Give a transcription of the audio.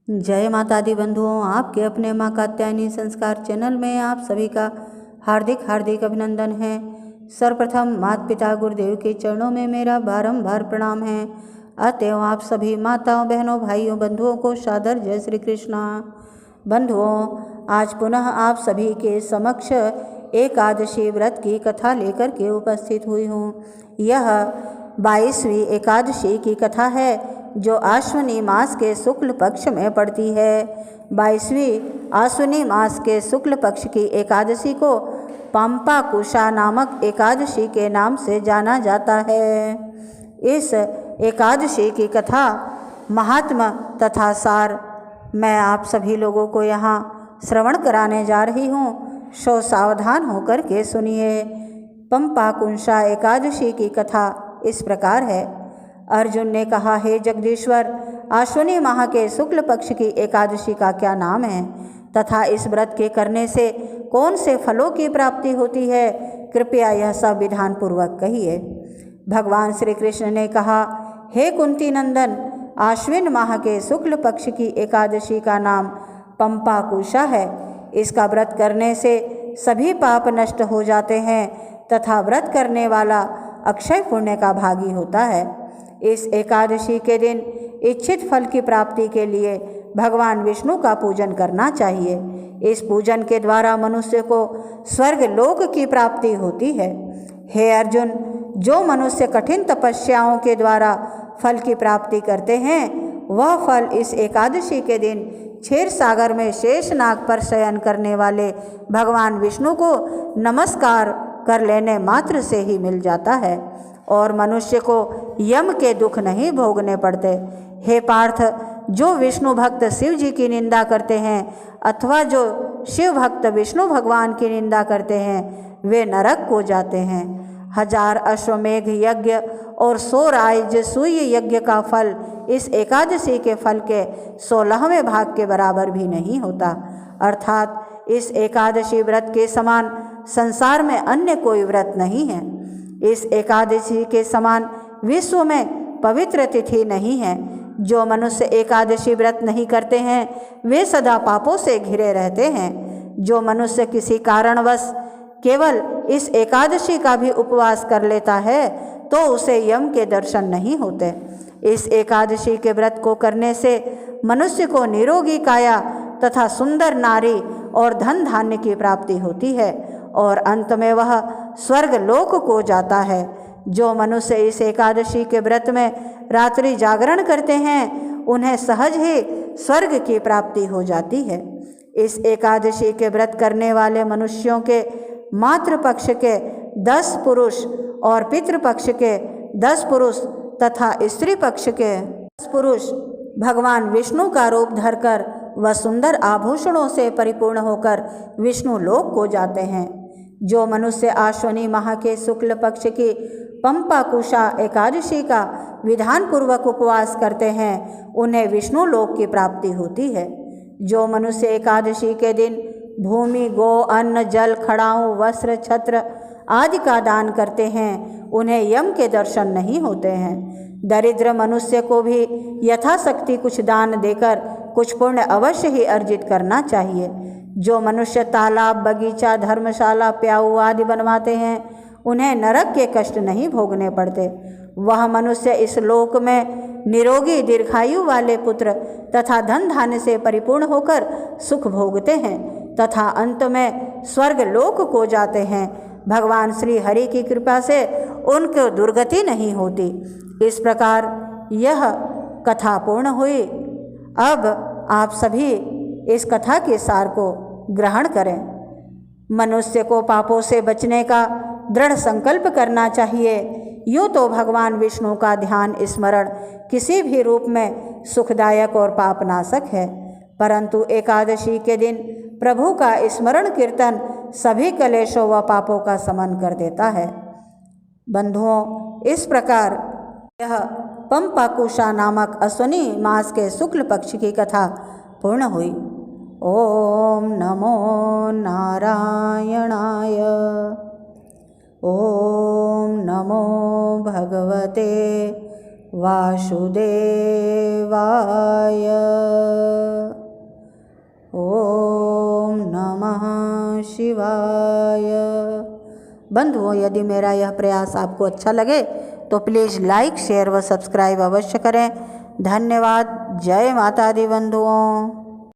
जय माता दी बंधुओं, आपके अपने माँ कात्यायनी संस्कार चैनल में आप सभी का हार्दिक हार्दिक अभिनंदन है। सर्वप्रथम माता पिता गुरुदेव के चरणों में मेरा बारंबार प्रणाम है। अतएव आप सभी माताओं, बहनों, भाइयों, बंधुओं को सादर जय श्री कृष्णा। बंधुओं, आज पुनः आप सभी के समक्ष एकादशी व्रत की कथा लेकर के उपस्थित हुई हूँ। यह 22वीं एकादशी की कथा है जो आश्विनी मास के शुक्ल पक्ष में पड़ती है। 22वीं आश्विनी मास के शुक्ल पक्ष की एकादशी को पंपाकुशा नामक एकादशी के नाम से जाना जाता है। इस एकादशी की कथा, महात्मा तथा सार मैं आप सभी लोगों को यहाँ श्रवण कराने जा रही हूँ, सो सावधान होकर के सुनिए। पंपाकुशा एकादशी की कथा इस प्रकार है। अर्जुन ने कहा, हे जगदीश्वर, आश्विनी माह के शुक्ल पक्ष की एकादशी का क्या नाम है तथा इस व्रत के करने से कौन से फलों की प्राप्ति होती है? कृपया यह सब विधान पूर्वक कहिए। भगवान श्री कृष्ण ने कहा, हे कुंती नंदन, आश्विन माह के शुक्ल पक्ष की एकादशी का नाम पंपाकुशा है। इसका व्रत करने से सभी पाप नष्ट हो जाते हैं तथा व्रत करने वाला अक्षय पुण्य का भागी होता है। इस एकादशी के दिन इच्छित फल की प्राप्ति के लिए भगवान विष्णु का पूजन करना चाहिए। इस पूजन के द्वारा मनुष्य को स्वर्ग लोक की प्राप्ति होती है। हे अर्जुन, जो मनुष्य कठिन तपस्याओं के द्वारा फल की प्राप्ति करते हैं, वह फल इस एकादशी के दिन क्षीर सागर में शेषनाग पर शयन करने वाले भगवान विष्णु को नमस्कार कर लेने मात्र से ही मिल जाता है और मनुष्य को यम के दुख नहीं भोगने पड़ते। हे पार्थ, जो विष्णु भक्त शिव जी की निंदा करते हैं अथवा जो शिव भक्त विष्णु भगवान की निंदा करते हैं, वे नरक को जाते हैं। 1000 अश्वमेघ यज्ञ और 100 राजसूय यज्ञ का फल इस एकादशी के फल के 16वें भाग के बराबर भी नहीं होता। अर्थात इस एकादशी व्रत के समान संसार में अन्य कोई व्रत नहीं है। इस एकादशी के समान विश्व में पवित्र तिथि नहीं है। जो मनुष्य एकादशी व्रत नहीं करते हैं, वे सदा पापों से घिरे रहते हैं। जो मनुष्य किसी कारणवश केवल इस एकादशी का भी उपवास कर लेता है, तो उसे यम के दर्शन नहीं होते। इस एकादशी के व्रत को करने से मनुष्य को निरोगी काया तथा सुंदर नारी और धन धान्य की प्राप्ति होती है और अंत में वह स्वर्ग लोक को जाता है। जो मनुष्य इस एकादशी के व्रत में रात्रि जागरण करते हैं, उन्हें सहज ही स्वर्ग की प्राप्ति हो जाती है। इस एकादशी के व्रत करने वाले मनुष्यों के मातृपक्ष के 10 पुरुष और पितृपक्ष के 10 पुरुष तथा स्त्री पक्ष के 10 पुरुष भगवान विष्णु का रूप धरकर व सुंदर आभूषणों से परिपूर्ण होकर विष्णु लोक को जाते हैं। जो मनुष्य आश्विनी माह के शुक्ल पक्ष की पंपाकुशा एकादशी का विधान पूर्वक उपवास करते हैं, उन्हें विष्णु लोक की प्राप्ति होती है। जो मनुष्य एकादशी के दिन भूमि, गो, अन्न, जल, खड़ाऊं, वस्त्र, छत्र आदि का दान करते हैं, उन्हें यम के दर्शन नहीं होते हैं। दरिद्र मनुष्य को भी यथाशक्ति कुछ दान देकर कुछ पुण्य अवश्य ही अर्जित करना चाहिए। जो मनुष्य तालाब, बगीचा, धर्मशाला, प्याऊ आदि बनवाते हैं, उन्हें नरक के कष्ट नहीं भोगने पड़ते। वह मनुष्य इस लोक में निरोगी दीर्घायु वाले पुत्र तथा धन धान्य से परिपूर्ण होकर सुख भोगते हैं तथा अंत में स्वर्ग लोक को जाते हैं। भगवान श्री हरि की कृपा से उनको दुर्गति नहीं होती। इस प्रकार यह कथा पूर्ण हुई। अब आप सभी इस कथा के सार को ग्रहण करें। मनुष्य को पापों से बचने का दृढ़ संकल्प करना चाहिए। यूँ तो भगवान विष्णु का ध्यान स्मरण किसी भी रूप में सुखदायक और पापनाशक है, परंतु एकादशी के दिन प्रभु का स्मरण कीर्तन सभी कलेशों व पापों का शमन कर देता है। बंधुओं, इस प्रकार यह पंपाकुशा नामक अश्विनी मास के शुक्ल पक्ष की कथा पूर्ण हुई। ओम नमो नारायणाय। ओम नमो भगवते वासुदेवाय। ओम नमः शिवाय। बंधुओं, यदि मेरा यह प्रयास आपको अच्छा लगे तो प्लीज़ लाइक, शेयर व सब्सक्राइब अवश्य करें। धन्यवाद। जय माता दी बंधुओं।